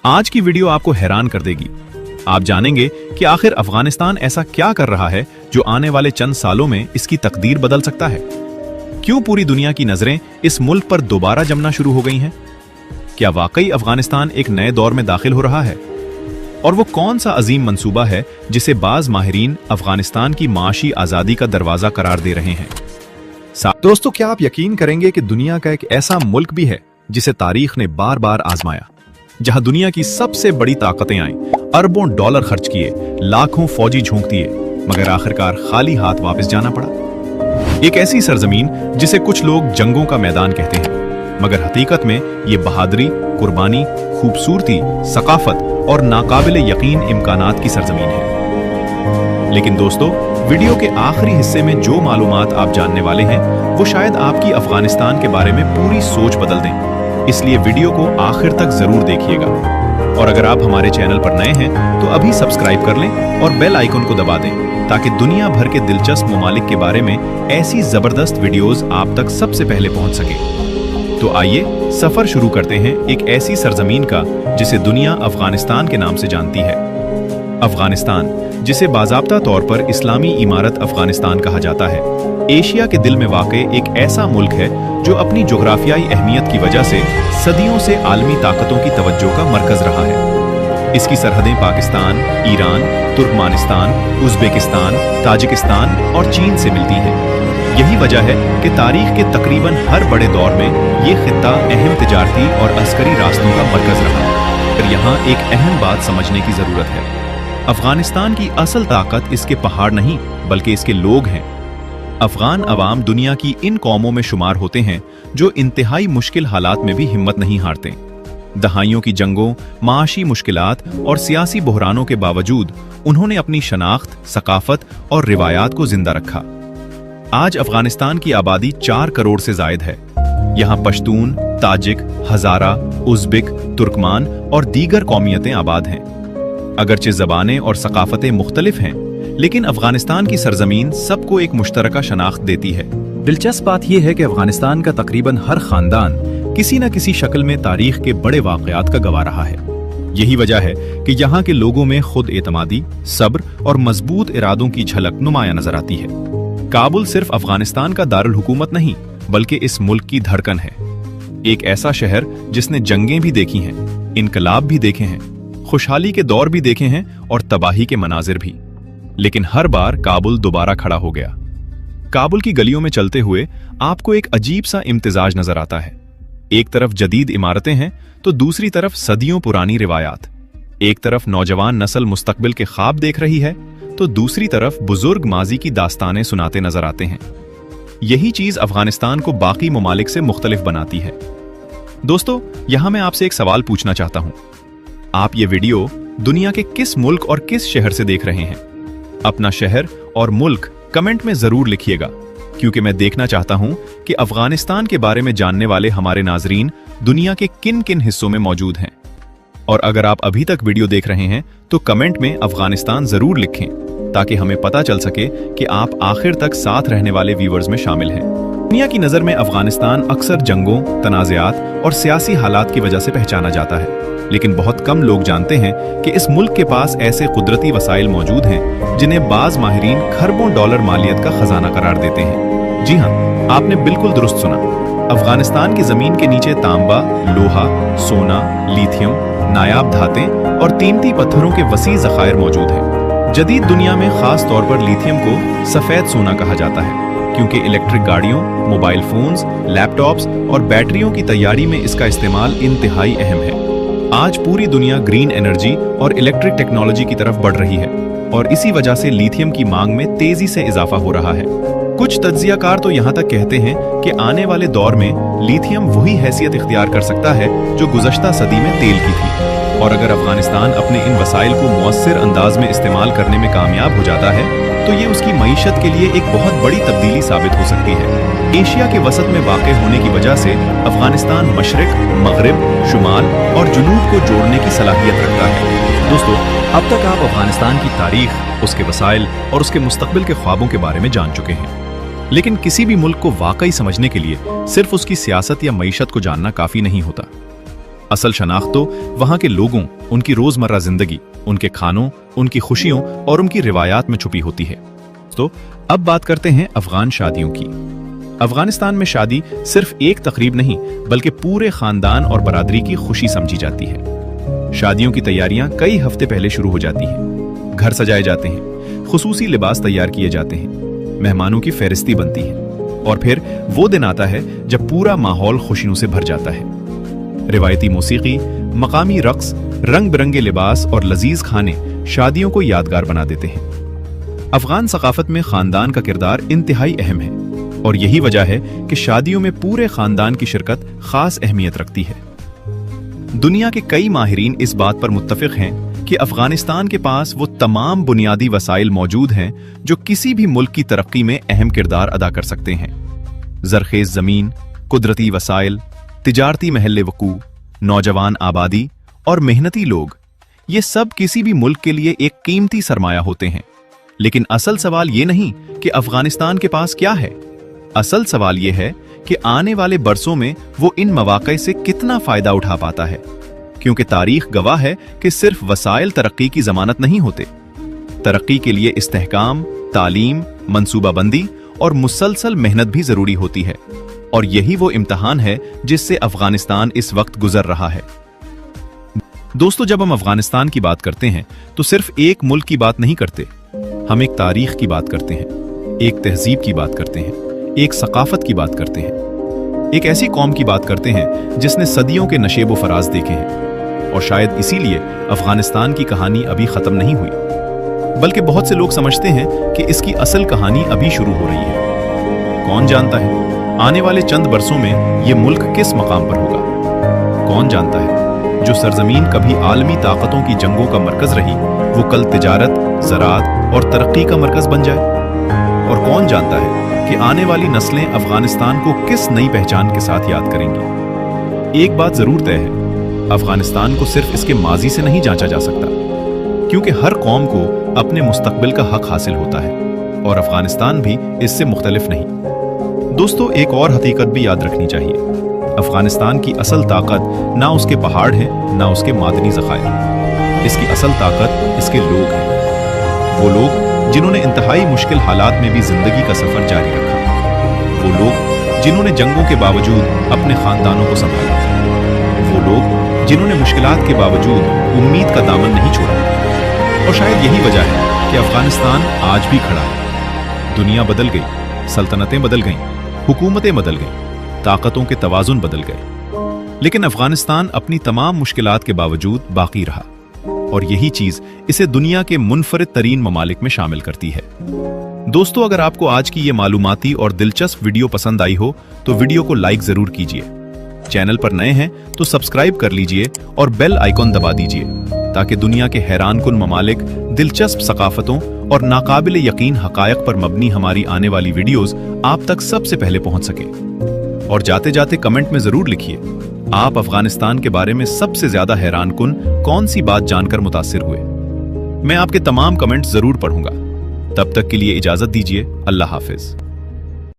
आज की वीडियो आपको हैरान कर देगी। आप जानेंगे कि आखिर अफगानिस्तान ऐसा क्या कर रहा है जो आने वाले चंद सालों में इसकी तकदीर बदल सकता है। क्यों पूरी दुनिया की नजरें इस मुल्क पर दोबारा जमना शुरू हो गई हैं? क्या वाकई अफगानिस्तान एक नए दौर में दाखिल हो रहा है? और वो कौन सा अजीम मंसूबा है जिसे बाज माहिरीन अफगानिस्तान की माशी आजादी का दरवाजा करार दे रहे हैं? दोस्तों, क्या आप यकीन करेंगे कि दुनिया का एक ऐसा मुल्क भी है जिसे तारीख ने बार बार आजमाया, जहां दुनिया की सबसे बड़ी ताकतें आईं, अरबों डॉलर खर्च किए, लाखों फौजी झोंक दिए, मगर आखिरकार खाली हाथ वापस जाना पड़ा। एक ऐसी सरजमीन जिसे कुछ लोग जंगों का मैदान कहते हैं, मगर हकीकत में ये बहादुरी, कुर्बानी, खूबसूरती, सकाफत और नाकाबिले यकीन इम्कानात की सरजमीन है। लेकिन दोस्तों, वीडियो के आखिरी हिस्से में जो मालूमात आप जानने वाले हैं वो शायद आपकी अफगानिस्तान के बारे में पूरी सोच बदल दें। इसलिए वीडियो को आखिर तक जरूर देखिएगा। और अगर आप हमारे चैनल पर नए हैं तो अभी सब्सक्राइब कर लें और बेल आइकन को दबा दें ताकि दुनिया भर के दिलचस्प ममालिक के बारे में ऐसी जबरदस्त वीडियोस आप तक सबसे पहले पहुंच सके। तो आइए सफर शुरू करते हैं एक ऐसी सरजमीन का जिसे दुनिया अफगानिस्तान के नाम से जानती है। अफगानिस्तान, जिसे बाज़ाब्ता तौर पर इस्लामी इमारत अफगानिस्तान कहा जाता है, एशिया के दिल में वाक़े एक ऐसा मुल्क है जो अपनी जोग्राफियाई अहमियत की वजह से सदियों से आलमी ताकतों की तवज्जो का मरकज रहा है। इसकी सरहदें Pakistan, Iran, Turkmenistan, Uzbekistan, Tajikistan और चीन से मिलती हैं। यही वजह है कि तारीख के तकरीबन हर बड़े दौर में ये खित्ता अहम तिजारती और अस्करी रास्तों का मरकज रहा है। फिर यहाँ एक अहम बात समझने की ज़रूरत है। अफगानिस्तान की असल ताकत इसके पहाड़ नहीं बल्कि इसके लोग हैं। अफगान अवाम दुनिया की इन कौमों में शुमार होते हैं जो इंतहाई मुश्किल हालात में भी हिम्मत नहीं हारते। दहाइयों की जंगों, माशी मुश्किलात और सियासी बहरानों के बावजूद उन्होंने अपनी शनाख्त, सकाफत और रिवायात को जिंदा रखा। आज अफगानिस्तान की आबादी 4 करोड़ से जायद है। यहाँ पश्तून, ताजिक, हजारा, उज़्बेक, तुर्कमान और दीगर कौमियतें आबाद हैं। अगरचे ज़बानें और सकाफतें मुख्तलिफ हैं, लेकिन अफगानिस्तान की सरजमीन सबको एक मुश्तरका शनाख्त देती है। दिलचस्प बात यह है कि अफगानिस्तान का तकरीबन हर खानदान किसी न किसी शक्ल में तारीख के बड़े वाक़यात का गवाह रहा है। यही वजह है कि यहाँ के लोगों में खुद एतमादी, सब्र और मजबूत इरादों की झलक नुमाया नजर आती है। काबुल सिर्फ अफगानिस्तान का दारुल हुकूमत नहीं बल्कि इस मुल्क की धड़कन है। एक ऐसा शहर जिसने जंगें भी देखी हैं, इनकलाब भी देखे हैं, खुशहाली के दौर भी देखे हैं और तबाही के मनाजिर भी। लेकिन हर बार काबुल दोबारा खड़ा हो गया। काबुल की गलियों में चलते हुए आपको एक अजीब सा इम्तिजाज नजर आता है। एक तरफ जदीद इमारतें हैं तो दूसरी तरफ सदियों पुरानी रिवायात। एक तरफ नौजवान नस्ल मुस्तकबिल के ख्वाब देख रही है तो दूसरी तरफ बुजुर्ग माजी की दास्तानें सुनाते नजर आते हैं। यही चीज अफगानिस्तान को बाकी ममालिक से मुख्तलिफ बनाती है। दोस्तों, यहां मैं आपसे एक सवाल पूछना चाहता हूं। आप ये वीडियो दुनिया के किस मुल्क और किस शहर से देख रहे हैं? अपना शहर और मुल्क कमेंट में जरूर लिखिएगा, क्योंकि मैं देखना चाहता हूं कि अफगानिस्तान के बारे में जानने वाले हमारे नाजरीन दुनिया के किन किन हिस्सों में मौजूद हैं। और अगर आप अभी तक वीडियो देख रहे हैं तो कमेंट में अफगानिस्तान जरूर लिखें ताकि हमें पता चल सके कि आप आखिर तक साथ रहने वाले व्यूअर्स में शामिल हैं। दुनिया की नजर में अफगानिस्तान अक्सर जंगों, तनाज़ात और सियासी हालात की वजह से पहचाना जाता है, लेकिन बहुत कम लोग जानते हैं कि इस मुल्क के पास ऐसे कुदरती वसाइल मौजूद हैं जिन्हें बाज माहिरीन खरबों डॉलर मालियत का खजाना करार देते हैं। जी हाँ, आपने बिल्कुल दुरुस्त सुना। अफगानिस्तान की जमीन के नीचे तांबा, लोहा, सोना, लिथियम, नायाब धातें और कीमती पत्थरों के वसी ज़खायर मौजूद हैं। जदीद दुनिया में खास तौर पर लिथियम को सफेद सोना कहा जाता है, क्योंकि इलेक्ट्रिक गाड़ियों, मोबाइल फोन्स, लैपटॉप्स और बैटरियों की तैयारी में इसका इस्तेमाल इंतहाई अहम है। आज पूरी दुनिया ग्रीन एनर्जी और इलेक्ट्रिक टेक्नोलॉजी की तरफ बढ़ रही है और इसी वजह से लिथियम की मांग में तेजी से इजाफा हो रहा है। कुछ तज्जियाकार तो यहाँ तक कहते हैं कि आने वाले दौर में लिथियम वही हैसियत इख्तियार कर सकता है जो गुज़श्ता सदी में तेल की थी। और अगर अफगानिस्तान अपने इन वसाइल को मुअस्सिर अंदाज में इस्तेमाल करने में कामयाब हो जाता है तो ये उसकी मईशत के लिए एक बहुत बड़ी तब्दीली साबित हो सकती है। एशिया के वसत में वाक़े होने की वजह से अफगानिस्तान मशरिक, मगरिब, शुमाल और जुनूब को जोड़ने की सलाहियत रखता है। दोस्तों, अब तक आप अफगानिस्तान की तारीख, उसके वसाइल और उसके मुस्तकबिल के ख्वाबों के बारे में जान चुके हैं। लेकिन किसी भी मुल्क को वाकई समझने के लिए सिर्फ उसकी सियासत या मईशत को जानना काफी नहीं होता। असल शनाख्त तो वहां के लोगों, उनकी रोजमर्रा जिंदगी, उनके खानों, उनकी खुशियों और उनकी रिवायात में छुपी होती है। तो अब बात करते हैं अफगान शादियों की। अफगानिस्तान में शादी सिर्फ एक तकरीब नहीं बल्कि पूरे खानदान और बरादरी की खुशी समझी जाती है। शादियों की तैयारियां कई हफ्ते पहले शुरू हो जाती हैं। घर सजाए जाते हैं, खुसूसी लिबास तैयार किए जाते हैं, मेहमानों की फहरिस्ती बनती है और फिर वो दिन आता है जब पूरा माहौल खुशियों से भर जाता है। रिवायती मौसीकी, मकामी रक्स, रंग बिरंगे लिबास और लजीज खाने शादियों को यादगार बना देते हैं। अफगान सकाफत में खानदान का किरदार इंतहाई अहम है और यही वजह है कि शादियों में पूरे खानदान की शिरकत खास अहमियत रखती है। दुनिया के कई माहिरीन इस बात पर मुत्तफिक हैं कि अफगानिस्तान के पास वो तमाम बुनियादी वसाइल मौजूद हैं जो किसी भी मुल्क की तरक्की में अहम किरदार अदा कर सकते हैं। जरखेज जमीन, कुदरती वसाइल, तिजारती महल वकू, नौजवान आबादी और मेहनती लोग, ये सब किसी भी मुल्क के लिए एक कीमती सरमाया होते हैं। लेकिन असल सवाल ये नहीं कि अफगानिस्तान के पास क्या है। असल सवाल ये है कि आने वाले बरसों में वो इन मौक़े से कितना फायदा उठा पाता है, क्योंकि तारीख गवाह है कि सिर्फ वसाइल तरक्की की जमानत नहीं होते। तरक्की के लिए इस्तेहकाम, तालीम, मंसूबाबंदी और मुसलसल मेहनत भी जरूरी होती है और यही वो इम्तिहान है जिससे अफगानिस्तान इस वक्त गुजर रहा है। दोस्तों, जब हम अफगानिस्तान की बात करते हैं तो सिर्फ एक मुल्क की बात नहीं करते, हम एक तारीख की बात करते हैं, एक तहजीब की बात करते हैं, एक सकाफत की बात करते हैं, एक ऐसी कौम की बात करते हैं जिसने सदियों के नशेब व फराज देखे हैं। और शायद इसीलिए अफगानिस्तान की कहानी अभी खत्म नहीं हुई, बल्कि बहुत से लोग समझते हैं कि इसकी असल कहानी अभी शुरू हो रही है। कौन जानता है आने वाले चंद बरसों में ये मुल्क किस मकाम पर होगा? कौन जानता है जो सरजमीन कभी आलमी ताकतों की जंगों का मरकज रही, वो कल तिजारत, ज़राअत और तरक्की का मरकज बन जाए? और कौन जानता है कि आने वाली नस्लें अफगानिस्तान को किस नई पहचान के साथ याद करेंगी? एक बात जरूर तय है, अफगानिस्तान को सिर्फ इसके माजी से नहीं जांचा जा सकता, क्योंकि हर कौम को अपने मुस्तकबिल का हक हासिल होता है और अफगानिस्तान भी इससे मुख्तलिफ नहीं। दोस्तों, एक और हकीकत भी याद रखनी चाहिए, अफगानिस्तान की असल ताकत ना उसके पहाड़ है, ना उसके मादनी ज़खायर। इसकी असल ताकत इसके लोग हैं। वो लोग जिन्होंने इंतहाई मुश्किल हालात में भी जिंदगी का सफर जारी रखा, वो लोग जिन्होंने जंगों के बावजूद अपने खानदानों को संभाला, वो लोग जिन्होंने मुश्किलात के बावजूद उम्मीद का दामन नहीं छोड़ा। और शायद यही वजह है कि अफगानिस्तान आज भी खड़ा है। दुनिया बदल गई, सल्तनतें बदल गईं, हुकूमतें बदल गईं, ताकतों के तवाजुन बदल गए, लेकिन अफगानिस्तान अपनी तमाम मुश्किलात के बावजूद बाकी रहा और यही चीज इसे दुनिया के मुनफरिद तरीन ममालिक में शामिल करती है। दोस्तों, अगर आपको आज की ये मालूमाती और दिलचस्प वीडियो पसंद आई हो तो वीडियो को लाइक जरूर कीजिए। चैनल पर नए हैं तो सब्सक्राइब कर लीजिए और बेल आइकॉन दबा दीजिए ताकि दुनिया के हैरानकुन ममालिक, दिलचस्प सकाफतों और नाकाबिल यकीन हकायक पर मबनी हमारी आने वाली वीडियोस आप तक सबसे पहले पहुंच सके। और जाते जाते कमेंट में जरूर लिखिए, आप अफगानिस्तान के बारे में सबसे ज्यादा हैरानकुन कौन सी बात जानकर मुतासिर हुए। मैं आपके तमाम कमेंट्स जरूर पढ़ूंगा। तब तक के लिए इजाजत दीजिए। अल्लाह हाफिज।